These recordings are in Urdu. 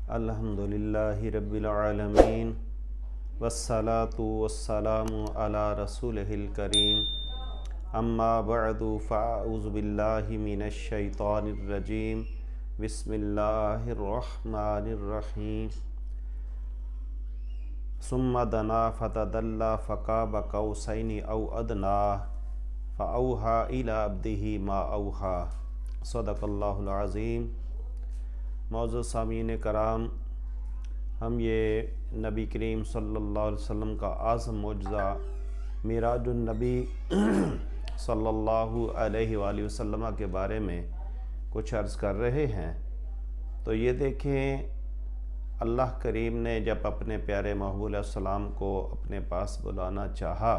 الحمدللہ رب العالمین والصلاة والسلام علی رسولہ الکریم اما بعد فاعوذ باللہ من الشیطان الرجیم بسم اللہ الرحمن الرحیم ثم دنا فتدلی فقاب قوسین او ادنا فاوحی الی عبدہ ما اوحی صدق اللہ العظیم۔ معزز سامعین کرام، ہم یہ نبی کریم صلی اللہ علیہ وسلم کا اعظم معجزہ معراج النبی صلی اللہ علیہ وآلہ وسلم کے بارے میں کچھ عرض کر رہے ہیں۔ تو یہ دیکھیں، اللہ کریم نے جب اپنے پیارے محبوب علیہ السلام کو اپنے پاس بلانا چاہا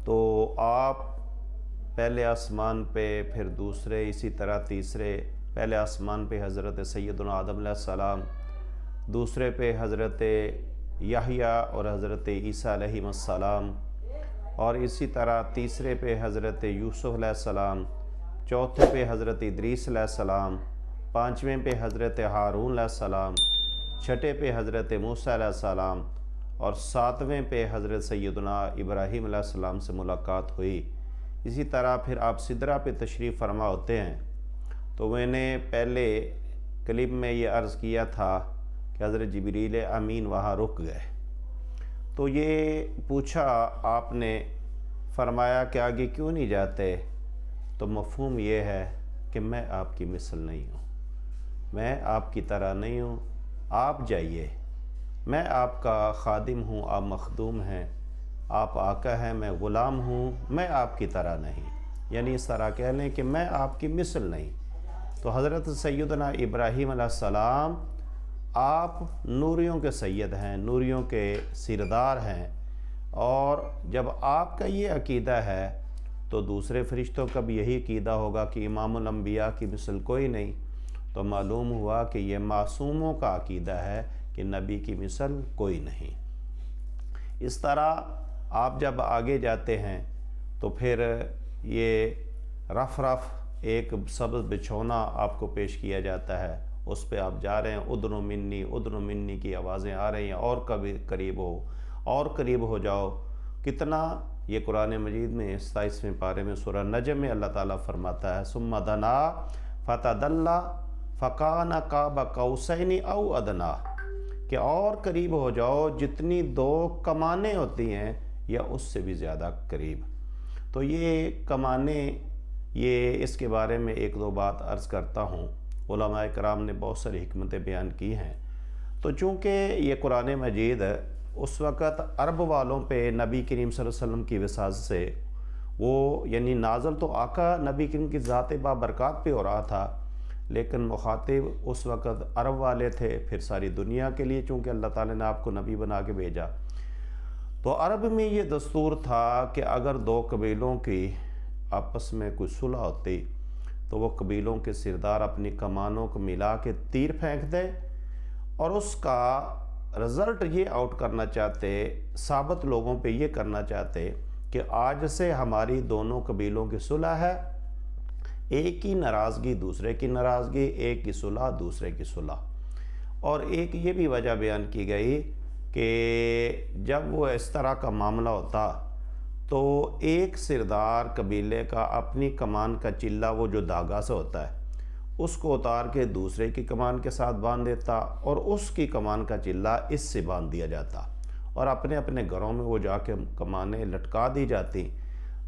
تو آپ پہلے آسمان پہ، پھر دوسرے، اسی طرح تیسرے، پہلے آسمان پہ حضرت سیدنا آدم علیہ السلام، دوسرے پہ حضرت یحییٰ اور حضرت عیسیٰ علیہ السلام، اور اسی طرح تیسرے پہ حضرت یوسف علیہ السلام، چوتھے پہ حضرت ادریس علیہ السلام، پانچویں پہ حضرت ہارون علیہ السلام، چھٹے پہ حضرت موسیٰ علیہ السلام، اور ساتویں پہ حضرت سیدنا ابراہیم علیہ السلام سے ملاقات ہوئی۔ اسی طرح پھر آپ سدرہ پہ تشریف فرما ہوتے ہیں۔ تو میں نے پہلے کلپ میں یہ عرض کیا تھا کہ حضرت جبریل امین وہاں رک گئے، تو یہ پوچھا آپ نے، فرمایا کہ آگے کیوں نہیں جاتے؟ تو مفہوم یہ ہے کہ میں آپ کی مثل نہیں ہوں، میں آپ کی طرح نہیں ہوں، آپ جائیے، میں آپ کا خادم ہوں، آپ مخدوم ہیں، آپ آقا ہیں، میں غلام ہوں، میں آپ کی طرح نہیں، یعنی اس طرح کہہ لیں کہ میں آپ کی مثل نہیں۔ تو حضرت سیدنا ابراہیم علیہ السلام آپ نوریوں کے سید ہیں، نوریوں کے سردار ہیں، اور جب آپ کا یہ عقیدہ ہے تو دوسرے فرشتوں کا بھی یہی عقیدہ ہوگا کہ امام الانبیاء کی مثل کوئی نہیں۔ تو معلوم ہوا کہ یہ معصوموں کا عقیدہ ہے کہ نبی کی مثل کوئی نہیں۔ اس طرح آپ جب آگے جاتے ہیں تو پھر یہ رف ایک سبز بچھونا آپ کو پیش کیا جاتا ہے، اس پہ آپ جا رہے ہیں، ادن منی کی آوازیں آ رہی ہیں، اور کبھی قریب ہو، اور قریب ہو جاؤ۔ کتنا یہ قرآن مجید میں 27ویں پارے میں سورہ نجم میں اللہ تعالیٰ فرماتا ہے ثم دنا فتدلی فکان قاب قوسین او ادنا، کہ اور قریب ہو جاؤ، جتنی دو کمانیں ہوتی ہیں یا اس سے بھی زیادہ قریب۔ تو یہ کمانیں، یہ اس کے بارے میں ایک دو بات عرض کرتا ہوں۔ علماء کرام نے بہت ساری حکمتیں بیان کی ہیں۔ تو چونکہ یہ قرآن مجید اس وقت عرب والوں پہ نبی کریم صلی اللہ علیہ وسلم کی وساطت سے، وہ یعنی نازل تو آقا نبی کریم کی ذات بابرکات پہ ہو رہا تھا، لیکن مخاطب اس وقت عرب والے تھے، پھر ساری دنیا کے لیے چونکہ اللہ تعالیٰ نے آپ کو نبی بنا کے بھیجا۔ تو عرب میں یہ دستور تھا کہ اگر دو قبیلوں کی آپس میں کوئی صلح ہوتی تو وہ قبیلوں کے سردار اپنی کمانوں کو ملا کے تیر پھینک دے، اور اس کا رزلٹ یہ آؤٹ کرنا چاہتے، ثابت لوگوں پہ یہ کرنا چاہتے کہ آج سے ہماری دونوں قبیلوں کی صلح ہے، ایک کی ناراضگی دوسرے کی ناراضگی، ایک کی صلح دوسرے کی صلح۔ اور ایک یہ بھی وجہ بیان کی گئی کہ جب وہ اس طرح کا معاملہ ہوتا تو ایک سردار قبیلے کا اپنی کمان کا چلہ، وہ جو دھاگا سے ہوتا ہے، اس کو اتار کے دوسرے کی کمان کے ساتھ باندھ دیتا، اور اس کی کمان کا چلہ اس سے باندھ دیا جاتا، اور اپنے اپنے گھروں میں وہ جا کے کمانیں لٹکا دی جاتی۔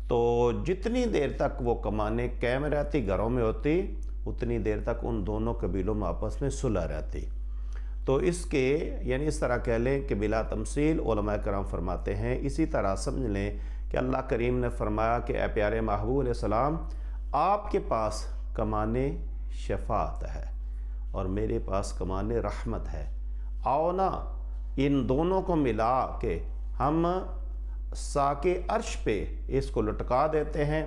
تو جتنی دیر تک وہ کمانیں قائم رہتی، گھروں میں ہوتی، اتنی دیر تک ان دونوں قبیلوں میں آپس میں صلح رہتی۔ تو اس کے یعنی اس طرح کہہ لیں کہ بلا تمثیل علماء کرام فرماتے ہیں، اسی طرح سمجھ لیں کہ اللہ کریم نے فرمایا کہ اے پیارے محبوب علیہ السلام، آپ کے پاس کمان شفاعت ہے اور میرے پاس کمان رحمت ہے، آؤ نا ان دونوں کو ملا کے ہم ساق عرش پہ اس کو لٹکا دیتے ہیں،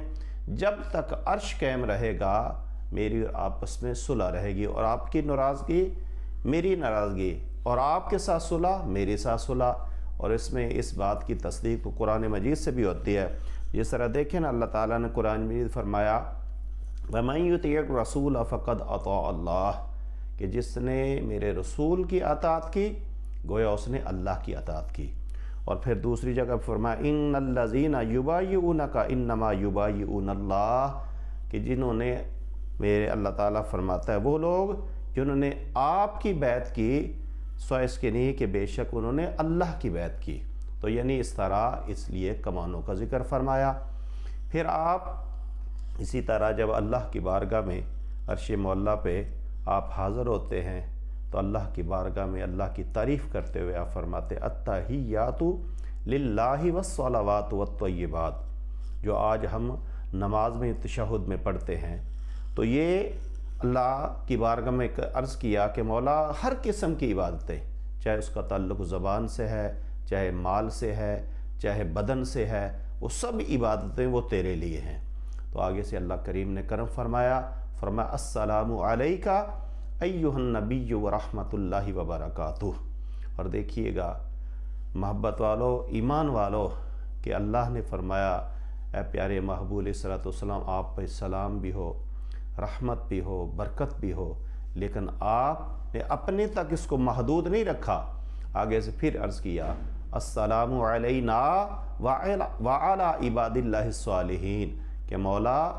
جب تک عرش قائم رہے گا میری آپس میں صلح رہے گی، اور آپ کی ناراضگی میری ناراضگی، اور آپ کے ساتھ صلح میرے ساتھ صلح۔ اور اس میں اس بات کی تصدیق تو قرآن مجید سے بھی ہوتی ہے۔ جس طرح دیکھیں نا، اللہ تعالیٰ نے قرآن مجید فرمایا وَمَن يُطِعِ الرَّسُولَ فَقَدْ أَطَاعَ اللَّهَ، کہ جس نے میرے رسول کی اطاعت کی گویا اس نے اللہ کی اطاعت کی۔ اور پھر دوسری جگہ فرمایا ان الذین یبایعونک انما یبایعون اللہ، کہ جنہوں نے میرے اللہ تعالیٰ فرماتا ہے وہ لوگ جنہوں نے آپ کی بیعت کی سوائے اس کے نہیں کہ بے شک انہوں نے اللہ کی بیعت کی۔ تو یعنی اس طرح اس لیے کمانوں کا ذکر فرمایا۔ پھر آپ اسی طرح جب اللہ کی بارگاہ میں عرش معلیٰ پہ آپ حاضر ہوتے ہیں تو اللہ کی بارگاہ میں اللہ کی تعریف کرتے ہوئے آپ فرماتے التحیات للہ والصلوات والطیبات، جو آج ہم نماز میں تشہد میں پڑھتے ہیں۔ تو یہ اللہ کی بارگاہ میں عرض کیا کہ مولا ہر قسم کی عبادتیں، چاہے اس کا تعلق زبان سے ہے، چاہے مال سے ہے، چاہے بدن سے ہے، وہ سب عبادتیں وہ تیرے لیے ہیں۔ تو آگے سے اللہ کریم نے کرم فرمایا السلام علیکہ ایہا النبی ورحمۃ اللہ وبرکاتہ۔ اور دیکھیے گا محبت والو، ایمان والو، کہ اللہ نے فرمایا اے پیارے محبوب علیہ الصلوۃ والسلام آپ پہ سلام بھی ہو، رحمت بھی ہو، برکت بھی ہو، لیکن آپ نے اپنے تک اس کو محدود نہیں رکھا، آگے سے پھر عرض کیا السلام علینا وعلی عباد اللہ الصالحین، کہ مولا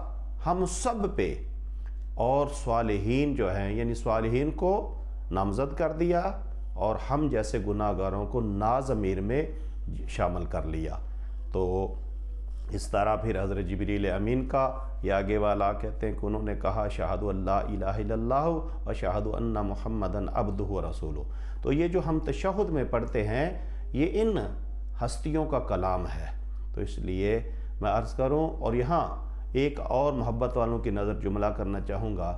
ہم سب پہ اور صالحین جو ہیں یعنی صالحین کو نامزد کر دیا اور ہم جیسے گناہ گاروں کو ضمیر میں شامل کر لیا۔ تو اس طرح پھر حضرت جبریل امین کا یہ آگے والا کہتے ہیں کہ انہوں نے کہا شہد اللہ الہ الا اللہ و شہد ان محمدن عبدہ و رسولہ۔ تو یہ جو ہم تشہد میں پڑھتے ہیں یہ ان ہستیوں کا کلام ہے۔ تو اس لیے میں عرض کروں، اور یہاں ایک اور محبت والوں کی نظر جملہ کرنا چاہوں گا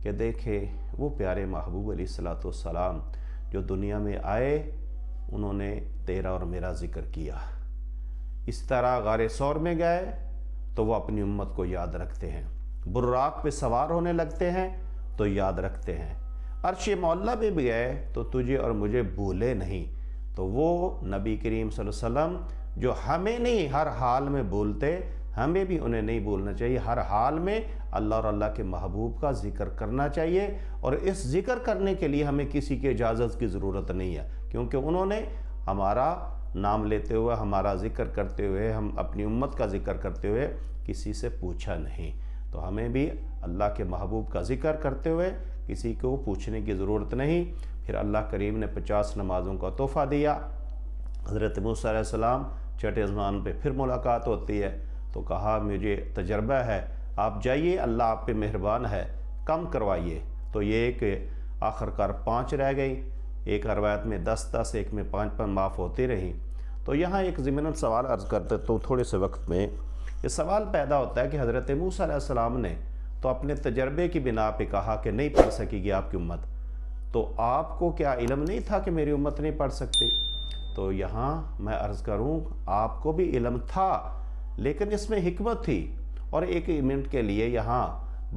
کہ دیکھیں وہ پیارے محبوب علیہ الصلوۃ والسلام جو دنیا میں آئے انہوں نے تیرا اور میرا ذکر کیا، اس طرح غار ثور میں گئے تو وہ اپنی امت کو یاد رکھتے ہیں، براق پہ سوار ہونے لگتے ہیں تو یاد رکھتے ہیں، عرش معلیٰ پہ بھی گئے تو تجھے اور مجھے بھولے نہیں۔ تو وہ نبی کریم صلی اللہ علیہ وسلم جو ہمیں نہیں ہر حال میں بھولتے، ہمیں بھی انہیں نہیں بھولنا چاہیے، ہر حال میں اللہ اور اللہ کے محبوب کا ذکر کرنا چاہیے، اور اس ذکر کرنے کے لیے ہمیں کسی کی اجازت کی ضرورت نہیں ہے، کیونکہ انہوں نے ہمارا نام لیتے ہوئے، ہمارا ذکر کرتے ہوئے، ہم اپنی امت کا ذکر کرتے ہوئے کسی سے پوچھا نہیں۔ تو ہمیں بھی اللہ کے محبوب کا ذکر کرتے ہوئے کسی کو پوچھنے کی ضرورت نہیں۔ پھر اللہ کریم نے 50 نمازوں کا تحفہ دیا۔ حضرت موسیٰ علیہ السلام چھٹے آسمان پہ پھر ملاقات ہوتی ہے تو کہا مجھے تجربہ ہے، آپ جائیے، اللہ آپ پہ مہربان ہے، کم کروائیے۔ تو یہ کہ آخر کار 5 رہ گئی، ایک روایت میں 10، ایک میں 5 معاف ہوتی رہیں۔ تو یہاں ایک ضمناً سوال عرض کرتے تو تھوڑے سے وقت میں یہ سوال پیدا ہوتا ہے کہ حضرت موسیٰ علیہ السلام نے تو اپنے تجربے کی بنا پہ کہا کہ نہیں پڑھ سکے گی آپ کی امت، تو آپ کو کیا علم نہیں تھا کہ میری امت نہیں پڑھ سکتی؟ تو یہاں میں عرض کروں آپ کو بھی علم تھا، لیکن اس میں حکمت تھی، اور ایک منٹ کے لیے یہاں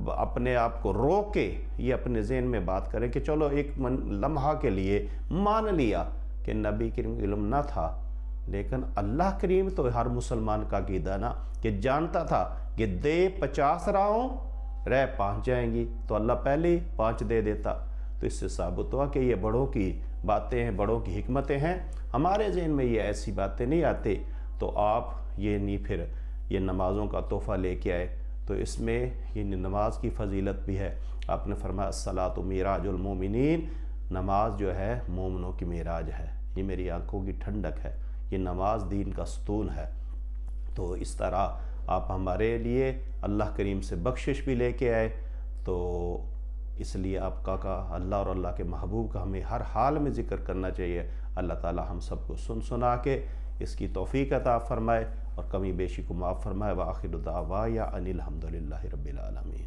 اپنے آپ کو روک کے یہ اپنے ذہن میں بات کریں کہ چلو ایک لمحہ کے لیے مان لیا کہ نبی کریم علم نہ تھا، لیکن اللہ کریم تو ہر مسلمان کا عقیدہ نا کہ جانتا تھا کہ دے 50 راہوں رہ 5 جائیں گی، تو اللہ پہلے ہی 5 دے دیتا۔ تو اس سے ثابت ہوا کہ یہ بڑوں کی باتیں ہیں، بڑوں کی حکمتیں ہیں، ہمارے ذہن میں یہ ایسی باتیں نہیں آتی۔ تو آپ یہ نہیں پھر یہ نمازوں کا تحفہ لے کے آئے، تو اس میں یہ نماز کی فضیلت بھی ہے۔ آپ نے فرمایا الصلاۃ معراج المومنین، نماز جو ہے مومنوں کی معراج ہے، یہ میری آنکھوں کی ٹھنڈک ہے، یہ نماز دین کا ستون ہے۔ تو اس طرح آپ ہمارے لیے اللہ کریم سے بخشش بھی لے کے آئے، تو اس لیے آپ کا اللہ اور اللہ کے محبوب کا ہمیں ہر حال میں ذکر کرنا چاہیے۔ اللہ تعالی ہم سب کو سنا کے اس کی توفیق عطا فرمائے اور کمی بیشی کو معاف فرمائے۔ وآخر دعوانا ان الحمد للہ رب العالمین۔